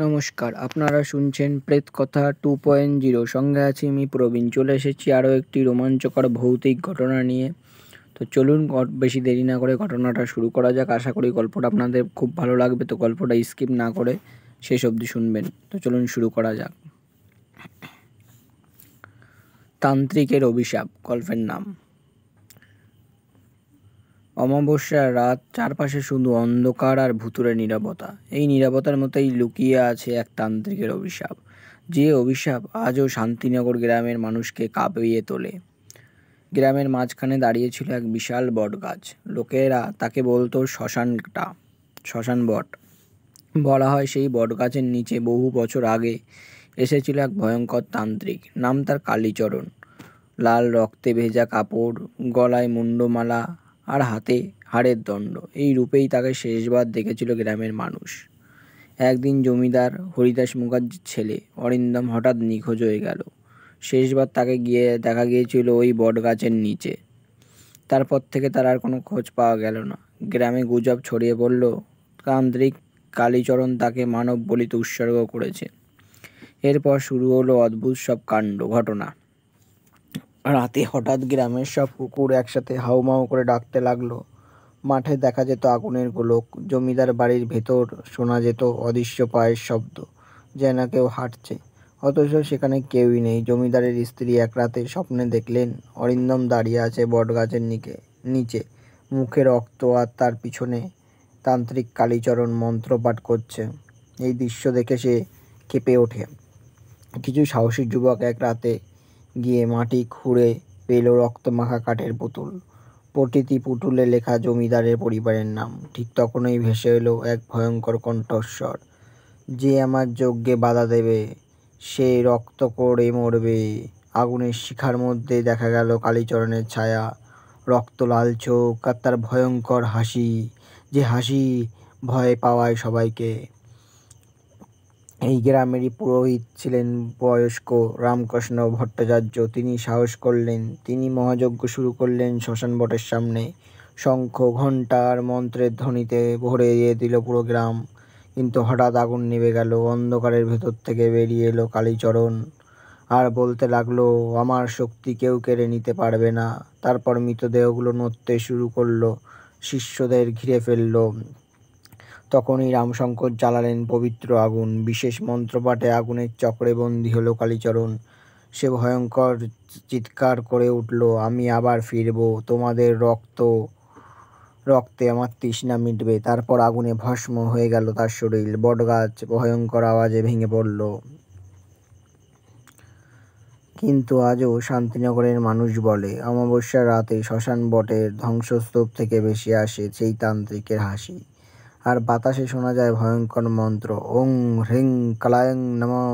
নমস্কার, আপনারা শুনছেন প্রেত কথা 2.0। সঙ্গে আছি আমি প্রবীণ। চলে এসেছি আরও একটি রোমাঞ্চকর ভৌতিক ঘটনা নিয়ে। তো চলুন বেশি দেরি না করে ঘটনাটা শুরু করা যাক। আশা করি গল্পটা আপনাদের খুব ভালো লাগবে, তো গল্পটা স্কিপ না করে শেষ অবধি শুনবেন। তো চলুন শুরু করা যাক। তান্ত্রিকের অভিশাপ। গল্পের নাম অমাবস্যার রাত। চারপাশে শুধু অন্ধকার আর ভুতুড়ে নীরবতা। এই নীরবতার মতোই লুকিয়ে আছে এক তান্ত্রিকের অভিশাপ, যে অভিশাপ আজও শান্তিনগর গ্রামের মানুষকে কাঁপিয়ে তোলে। গ্রামের মাঝখানে দাঁড়িয়েছিল এক বিশাল বট গাছ। লোকেরা তাকে বলতো শ্মশান বট। বলা হয় সেই বট গাছের নিচে বহু বছর আগে এসেছিল এক ভয়ঙ্কর তান্ত্রিক। নাম তার কালীচরণ। লাল রক্তে ভেজা কাপড়, গলায় মুন্ডমালা আর হাতে হাড়ের দণ্ড। এই রূপেই তাকে শেষবার দেখেছিল গ্রামের মানুষ। একদিন জমিদার হরিদাস মুখার্জির ছেলে অরিন্দম হঠাৎ নিখোঁজ হয়ে গেল। শেষবার তাকে দেখা গিয়েছিল ওই বট গাছের নিচে। তারপর থেকে তার আর কোনো খোঁজ পাওয়া গেল না। গ্রামে গুজব ছড়িয়ে পড়ল তান্ত্রিক কালীচরণ তাকে মানব বলিতে উৎসর্গ করেছে। এরপর শুরু হলো অদ্ভুত সব ঘটনা। রাতে হঠাৎ গ্রামের সব কুকুর একসাথে হাউমাউ করে ডাকতে লাগলো। মাঠে দেখা যেত আগুনের গোলক। জমিদার বাড়ির ভেতর শোনা যেত অদৃশ্য পায়ের শব্দ, যেন কেউ হাঁটছে, অথচ সেখানে কেউই নেই। জমিদারের স্ত্রী এক রাতে স্বপ্নে দেখলেন অরিন্দম দাঁড়িয়ে আছে বটগাছের নিচে, মুখে রক্ত, আর তার পিছনে তান্ত্রিক কালীচরণ মন্ত্রপাঠ করছে। এই দৃশ্য দেখে সে কেঁপে ওঠে। কিছু সাহসী যুবক এক রাতে গিয়ে মাটি খুঁড়ে পেল রক্তমাখা কাঠের পুতুল। প্রতিটি পুতুলে লেখা জমিদারের পরিবারের নাম। ঠিক তখনই ভেসে এলো এক ভয়ঙ্কর কণ্ঠস্বর, যে আমার যজ্ঞে বাধা দেবে সে রক্ত করে মরবে। আগুনের শিখার মধ্যে দেখা গেল কালীচরণের ছায়া, রক্ত লাল চোখ, আর তার ভয়ঙ্কর হাসি, যে হাসি ভয় পাওয়ায় সবাইকে। এই গ্রামেরই পুরোহিত ছিলেন বয়স্ক রামকৃষ্ণ ভট্টাচার্য। তিনি সাহস করলেন। তিনি মহাযজ্ঞ শুরু করলেন শ্মশান বটের সামনে। শঙ্খ, ঘণ্টা আর মন্ত্রের ধ্বনিতে ভরে দিল পুরো গ্রাম। কিন্তু হঠাৎ আগুন নিভে গেল। অন্ধকারের ভেতর থেকে বেরিয়ে এলো কালীচরণ আর বলতে লাগলো, আমার শক্তি কেউ কেড়ে নিতে পারবে না। তারপর মৃতদেহগুলো নড়তে শুরু করলো, শিষ্যদের ঘিরে ফেললো। তখনই রামশঙ্কর জ্বালালেন পবিত্র আগুন। বিশেষ মন্ত্রপাঠে আগুনের চক্রে বন্দী হলো কালীচরণ। সে ভয়ঙ্কর চিৎকার করে উঠল, আমি আবার ফিরব, তোমাদের রক্তে আমার তৃষ্ণা মিটবে। তারপর আগুনে ভস্ম হয়ে গেল তার শরীর। বটগাছ ভয়ঙ্কর আওয়াজে ভেঙে পড়ল। কিন্তু আজও শান্তিনগরের মানুষ বলে, অমাবস্যার রাতে শ্মশান বটের ধ্বংসস্তূপ থেকে ভেসে আসে সেই তান্ত্রিকের হাসি, আর বাতাসে শোনা যায় ভয়ঙ্কর মন্ত্র, ওং হ্রিং কালায়ং নমঃ।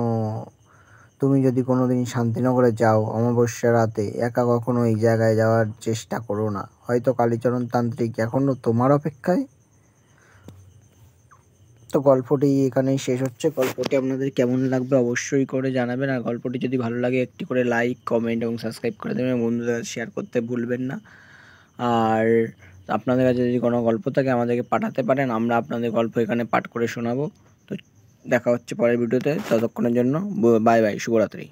তুমি যদি কোনোদিন শান্তিনগরে যাও অমাবস্যা রাতে, একা কখনো এই জায়গায় যাওয়ার চেষ্টা করো না। হয়তো কালীচরণ তান্ত্রিক এখনো তোমার অপেক্ষায়। তো গল্পটি এখানেই শেষ হচ্ছে। গল্পটি আপনাদের কেমন লাগবে অবশ্যই করে জানাবেন। আর গল্পটি যদি ভালো লাগে একটি করে লাইক, কমেন্ট এবং সাবস্ক্রাইব করে দেবেন। বন্ধুদের শেয়ার করতে ভুলবেন না। আর আপনাদের কাছে যদি কোনো গল্প থাকে আমাদেরকে পাঠাতে পারেন, আমরা আপনাদের গল্প এখানে পাঠ করে শোনাবো। তো দেখা হচ্ছে পরের ভিডিওতে। ততক্ষণের জন্য বাই বাই, শুভরাত্রি।